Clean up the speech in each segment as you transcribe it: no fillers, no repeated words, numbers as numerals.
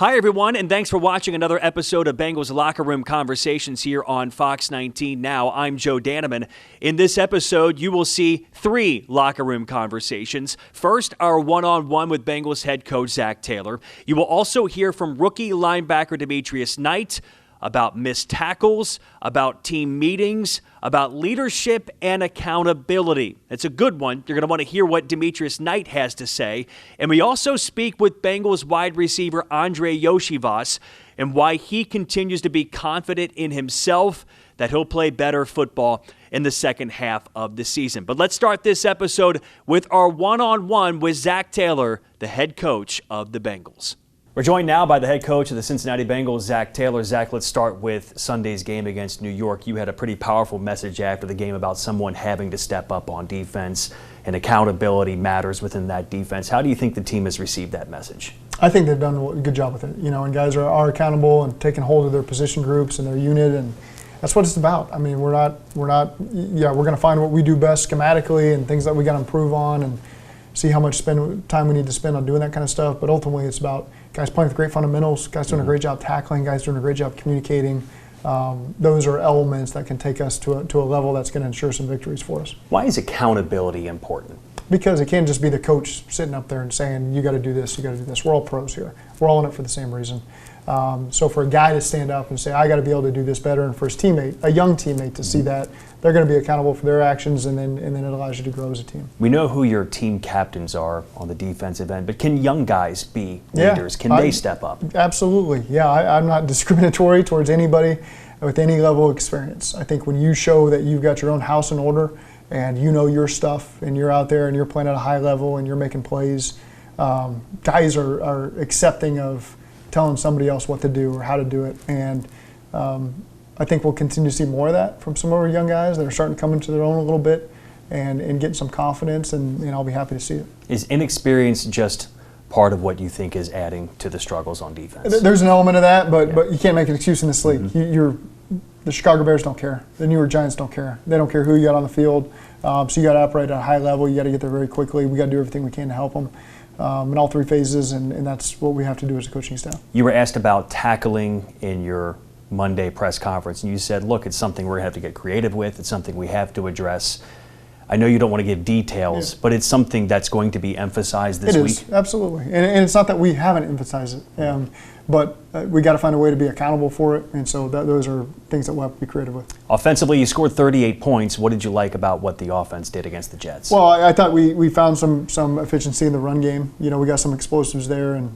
Hi, everyone, and thanks for watching another episode of Bengals Locker Room Conversations here on Fox 19 Now. I'm Joe Daneman. In this episode, you will see 3 locker room conversations. First, our one-on-one with Bengals head coach Zac Taylor. You will also hear from rookie linebacker Demetrius Knight about missed tackles, about team meetings, about leadership and accountability. It's a good one. You're going to want to hear what Demetrius Knight has to say. And we also speak with Bengals wide receiver Andre Yoshivas and why he continues to be confident in himself that he'll play better football in the second half of the season. But let's start this episode with our one-on-one with Zac Taylor, the head coach of the Bengals. We're joined now by the head coach of the Cincinnati Bengals, Zac Taylor. Zac, let's start with Sunday's game against New York. You had a pretty powerful message after the game about someone having to step up on defense, and accountability matters within that defense. How do you think the team has received that message? I think they've done a good job with it. And guys are accountable and taking hold of their position groups and their unit, and that's what it's about. I mean, we're going to find what we do best schematically and things that we got to improve on and see how much time we need to spend on doing that kind of stuff. But ultimately, it's about guys playing with great fundamentals, guys doing a great job tackling, guys doing a great job communicating. Those are elements that can take us to a level that's going to ensure some victories for us. Why is accountability important? Because it can't just be the coach sitting up there and saying, you got to do this, you got to do this. We're all pros here. We're all in it for the same reason. So for a guy to stand up and say, I got to be able to do this better, and for his teammate, a young teammate, to see that, they're going to be accountable for their actions, and then it allows you to grow as a team. We know who your team captains are on the defensive end, but can young guys be leaders? Can they step up? Absolutely. Yeah, I'm not discriminatory towards anybody with any level of experience. I think when you show that you've got your own house in order and you know your stuff and you're out there and you're playing at a high level and you're making plays, guys are accepting of telling somebody else what to do or how to do it. And I think we'll continue to see more of that from some of our young guys that are starting to come into their own a little bit and getting some confidence, and I'll be happy to see it. Is inexperience just part of what you think is adding to the struggles on defense? There's an element of that, but you can't make an excuse in this league. The Chicago Bears don't care. The New York Giants don't care. They don't care who you got on the field. So you got to operate at a high level. You got to get there very quickly. We got to do everything we can to help them in all 3 phases, and that's what we have to do as a coaching staff. You were asked about tackling in your Monday press conference, and you said, look, it's something we're going to have to get creative with. It's something we have to address. I know you don't want to give details, but it's something that's going to be emphasized this week. It is, absolutely. And it's not that we haven't emphasized it, but we got to find a way to be accountable for it, and so those are things that we'll have to be creative with. Offensively, you scored 38 points. What did you like about what the offense did against the Jets? Well, I thought we found some efficiency in the run game. We got some explosives there, and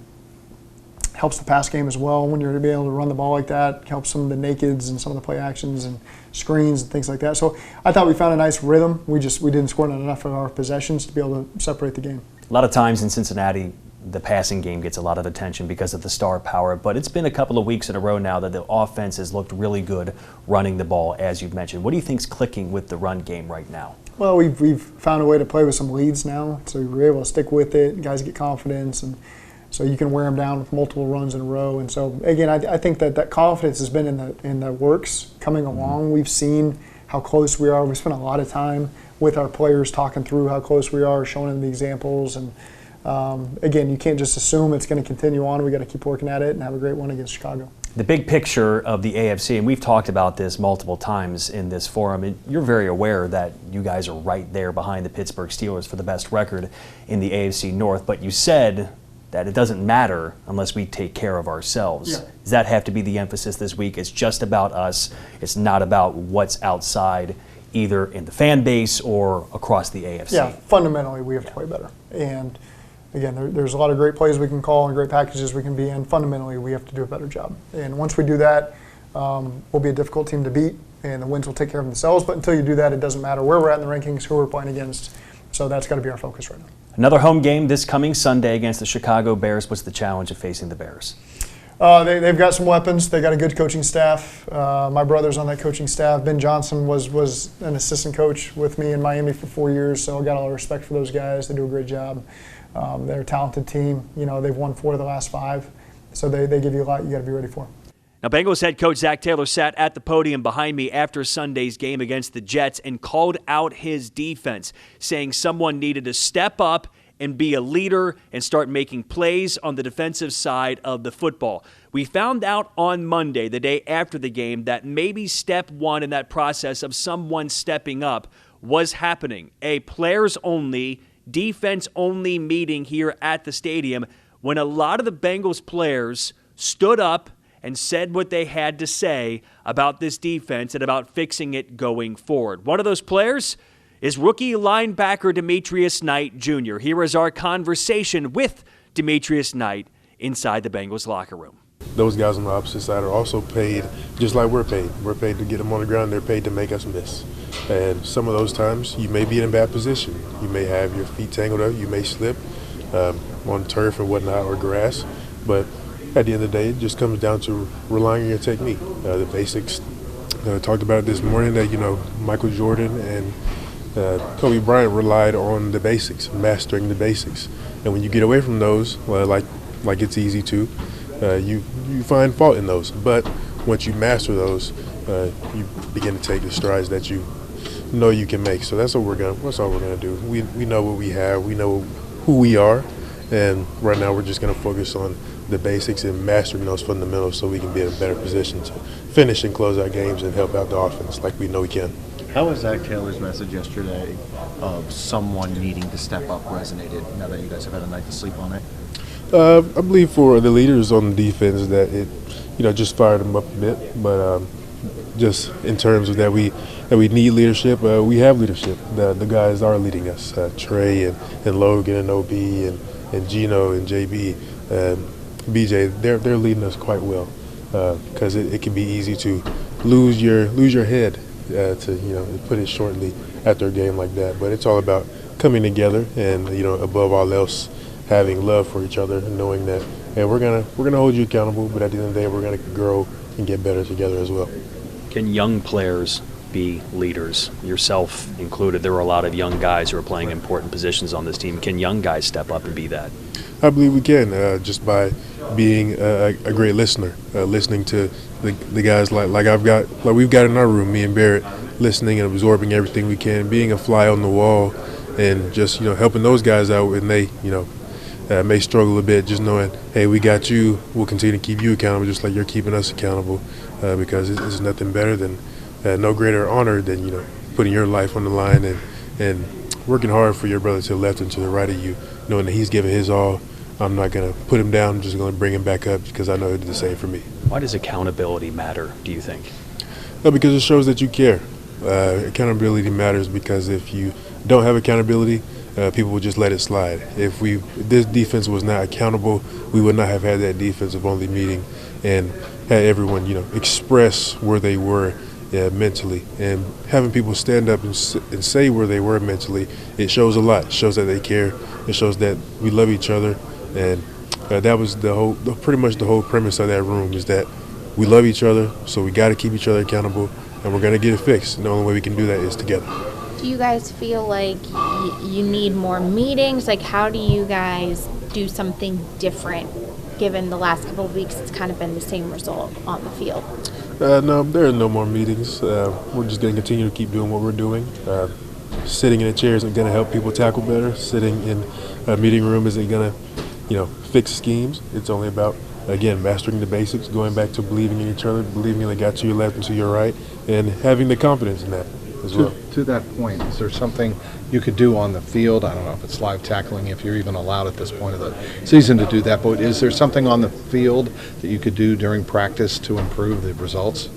helps the pass game as well. When you're able to run the ball like that, helps some of the nakeds and some of the play actions and screens and things like that. So I thought we found a nice rhythm. We didn't score enough of our possessions to be able to separate the game. A lot of times in Cincinnati, the passing game gets a lot of attention because of the star power, but it's been a couple of weeks in a row now that the offense has looked really good running the ball, as you've mentioned. What do you think's clicking with the run game right now? Well, we've found a way to play with some leads now, so we're able to stick with it. Guys get confidence, and so you can wear them down with multiple runs in a row. And so, again, I think that confidence has been in the works coming along. We've seen how close we are. We spent a lot of time with our players talking through how close we are, showing them the examples. And, again, you can't just assume it's going to continue on. We got to keep working at it and have a great one against Chicago. The big picture of the AFC, and we've talked about this multiple times in this forum, and you're very aware that you guys are right there behind the Pittsburgh Steelers for the best record in the AFC North, but you said that it doesn't matter unless we take care of ourselves. Yeah. Does that have to be the emphasis this week? It's just about us. It's not about what's outside, either in the fan base or across the AFC. Yeah, fundamentally we have to play better. And again, there's a lot of great plays we can call and great packages we can be in. Fundamentally, we have to do a better job. And once we do that, we'll be a difficult team to beat, and the wins will take care of themselves. But until you do that, it doesn't matter where we're at in the rankings, who we're playing against. So that's got to be our focus right now. Another home game this coming Sunday against the Chicago Bears. What's the challenge of facing the Bears? They've got some weapons. They got a good coaching staff. My brother's on that coaching staff. Ben Johnson was an assistant coach with me in Miami for 4 years, so I got a lot of respect for those guys. They do a great job. They're a talented team. They've won 4 of the last 5, so they give you a lot you got to be ready for. Now, Bengals head coach Zac Taylor sat at the podium behind me after Sunday's game against the Jets and called out his defense, saying someone needed to step up and be a leader and start making plays on the defensive side of the football. We found out on Monday, the day after the game, that maybe step one in that process of someone stepping up was happening. A players-only, defense-only meeting here at the stadium when a lot of the Bengals players stood up and said what they had to say about this defense and about fixing it going forward. One of those players is rookie linebacker Demetrius Knight Jr. Here is our conversation with Demetrius Knight inside the Bengals locker room. Those guys on the opposite side are also paid just like we're paid. We're paid to get them on the ground. They're paid to make us miss. And some of those times you may be in a bad position. You may have your feet tangled up. You may slip on turf and whatnot or grass. But at the end of the day, it just comes down to relying on your technique. The basics. Talked about it this morning that, Michael Jordan and Kobe Bryant relied on the basics, mastering the basics. And when you get away from those, like it's easy to, you find fault in those. But once you master those, you begin to take the strides that you know you can make. So that's all we're gonna do. We know what we have. We know who we are, and right now we're just gonna focus on the basics and mastering those fundamentals so we can be in a better position to finish and close out games and help out the offense like we know we can. How has Zac Taylor's message yesterday of someone needing to step up resonated now that you guys have had a night to sleep on it? I believe for the leaders on the defense that it, just fired them up a bit. But just in terms of that we need leadership, we have leadership. The guys are leading us. Trey and Logan and OB and Gino and JB, BJ, they're leading us quite well because it can be easy to lose your head. To put it shortly after a game like that, but it's all about coming together and above all else having love for each other and knowing that we're gonna hold you accountable, but at the end of the day we're gonna grow and get better together as well. Can young players be leaders, yourself included? There are a lot of young guys who are playing important positions on this team. Can young guys step up and be that? I believe we can, just by being a great listener, listening to the guys like we've got in our room, me and Barrett, listening and absorbing everything we can, being a fly on the wall, and just helping those guys out when they may struggle a bit. Just knowing, hey, we got you. We'll continue to keep you accountable, just like you're keeping us accountable, because it's nothing better than no greater honor than putting your life on the line and working hard for your brother to the left and to the right of you, knowing that he's giving his all. I'm not going to put him down. I'm just going to bring him back up because I know he'll do the same for me. Why does accountability matter, do you think? Because it shows that you care. Accountability matters because if you don't have accountability, people will just let it slide. If this defense was not accountable, we would not have had that defensive only meeting and had everyone express where they were mentally. And having people stand up and say where they were mentally, it shows a lot. It shows that they care. It shows that we love each other. And that was pretty much the whole premise of that room, is that we love each other, so we got to keep each other accountable, and we're going to get it fixed. And the only way we can do that is together. Do you guys feel like you need more meetings? Like, how do you guys do something different, given the last couple of weeks it's kind of been the same result on the field? No, there are no more meetings. We're just going to continue to keep doing what we're doing. Sitting in a chair isn't going to help people tackle better. Sitting in a meeting room isn't going to fix schemes. It's only about, again, mastering the basics, going back to believing in each other, believing in the guy to your left and to your right, and having the confidence in that as well. To that point, is there something you could do on the field? I don't know if it's live tackling, if you're even allowed at this point of the season to do that, but is there something on the field that you could do during practice to improve the results?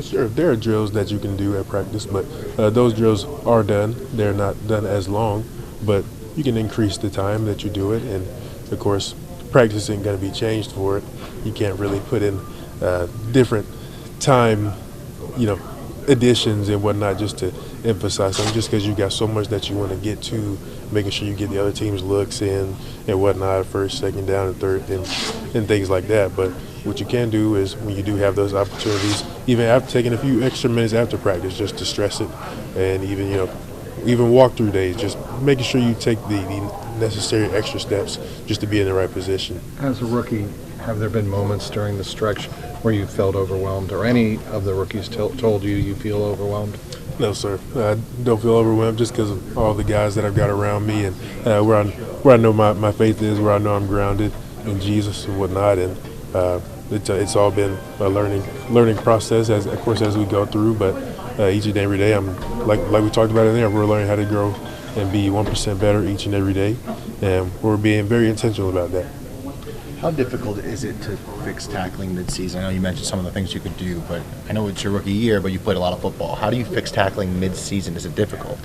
Sure. There are drills that you can do at practice, but those drills are done. They're not done as long, but you can increase the time that you do it, and of course, practice isn't going to be changed for it. You can't really put in different time, additions and whatnot just to emphasize something, just because you got so much that you want to get to, making sure you get the other team's looks in and whatnot, first, second down, and third, and things like that. But what you can do is when you do have those opportunities, even after taking a few extra minutes after practice, just to stress it, and even walk-through days, just making sure you take the necessary extra steps just to be in the right position. As a rookie, have there been moments during the stretch where you felt overwhelmed, or any of the rookies told you feel overwhelmed? No, sir. I don't feel overwhelmed just because of all the guys that I've got around me and where I know my faith is, where I know I'm grounded in Jesus and whatnot. And it's all been a learning process, as we go through. But each and every day, I'm like we talked about in there, we're learning how to grow and be 1% better each and every day, and we're being very intentional about that. How difficult is it to fix tackling mid-season? I know you mentioned some of the things you could do, but I know it's your rookie year, but you played a lot of football. How do you fix tackling mid-season? Is it difficult?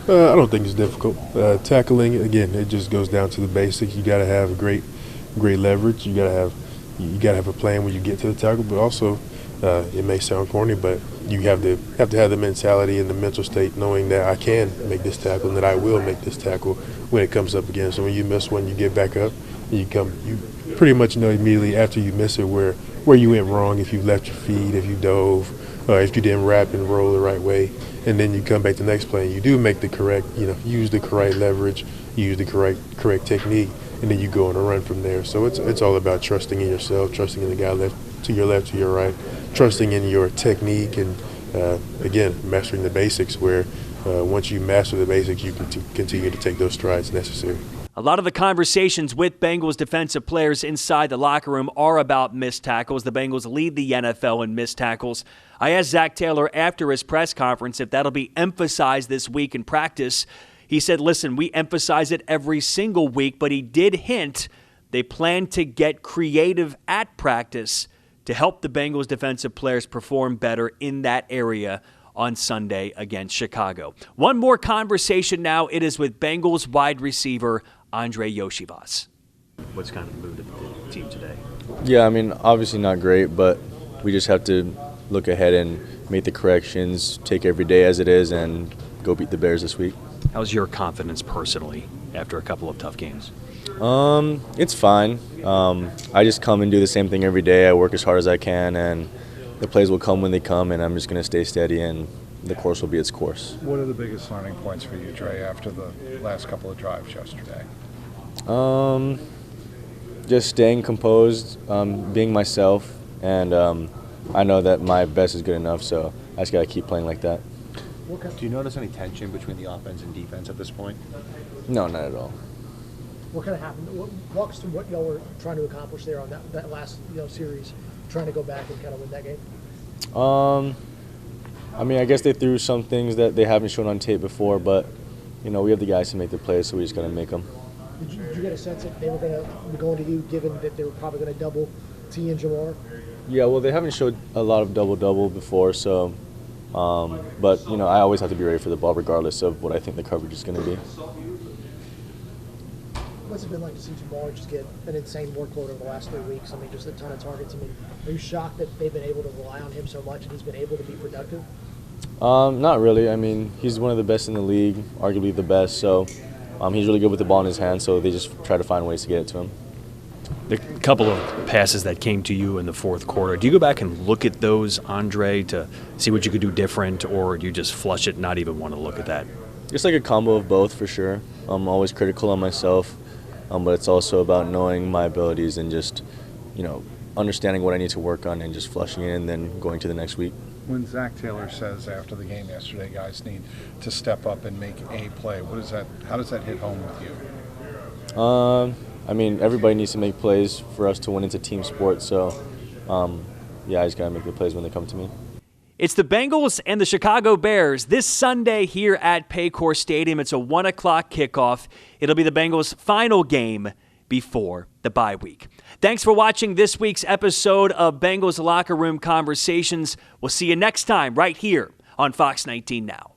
I don't think it's difficult. Tackling, again, it just goes down to the basics. You got to have great leverage. You got to have a plan when you get to the tackle, but also it may sound corny, but you have to have the mentality and the mental state knowing that I can make this tackle and that I will make this tackle when it comes up again. So when you miss one, you get back up and you pretty much know immediately after you miss it where you went wrong, if you left your feet, if you dove, if you didn't wrap and roll the right way, and then you come back the next play and you do make the correct, use the correct leverage, use the correct technique, and then you go on a run from there. So it's all about trusting in yourself, trusting in the guy to your right, trusting in your technique, and again, mastering the basics where once you master the basics, you can continue to take those strides necessary. A lot of the conversations with Bengals defensive players inside the locker room are about missed tackles. The Bengals lead the NFL in missed tackles. I asked Zac Taylor after his press conference if that'll be emphasized this week in practice. He said, listen, we emphasize it every single week, but he did hint they plan to get creative at practice to help the Bengals defensive players perform better in that area on Sunday against Chicago. One more conversation now. It is with Bengals wide receiver Andre Yoshivas. What's kind of the mood of the team today? Yeah, I mean, obviously not great, but we just have to look ahead and make the corrections, take every day as it is, and go beat the Bears this week. How's your confidence personally after a couple of tough games? It's fine. I just come and do the same thing every day. I work as hard as I can, and the plays will come when they come, and I'm just going to stay steady, and the course will be its course. What are the biggest learning points for you, Dre, after the last couple of drives yesterday? Just staying composed, being myself, and I know that my best is good enough, so I just got to keep playing like that. Do you notice any tension between the offense and defense at this point? No, not at all. What kind of happened? Walk us through what y'all were trying to accomplish there on that last series, trying to go back and kind of win that game? I mean, I guess they threw some things that they haven't shown on tape before, but, we have the guys to make the plays, so we just got to make them. Did you get a sense that they were going to be going to you, given that they were probably going to double T and Jamar? Yeah, well, they haven't showed a lot of double-double before, so, but, I always have to be ready for the ball regardless of what I think the coverage is going to be. What's it been like to see Jamar just get an insane workload over the last 3 weeks? I mean, just a ton of targets. I mean, are you shocked that they've been able to rely on him so much and he's been able to be productive? Not really. I mean, he's one of the best in the league, arguably the best, so he's really good with the ball in his hand, so they just try to find ways to get it to him. The couple of passes that came to you in the fourth quarter, do you go back and look at those, Andre, to see what you could do different, or do you just flush it and not even want to look at that? It's like a combo of both, for sure. I'm always critical on myself, but it's also about knowing my abilities and just, understanding what I need to work on and just flushing it and then going to the next week. When Zac Taylor says after the game yesterday, guys need to step up and make a play, how does that hit home with you? I mean, everybody needs to make plays for us to win. It's a team sport, so, I just got to make the plays when they come to me. It's the Bengals and the Chicago Bears this Sunday here at Paycor Stadium. It's a 1 o'clock kickoff. It'll be the Bengals' final game before the bye week. Thanks for watching this week's episode of Bengals Locker Room Conversations. We'll see you next time right here on Fox 19 Now.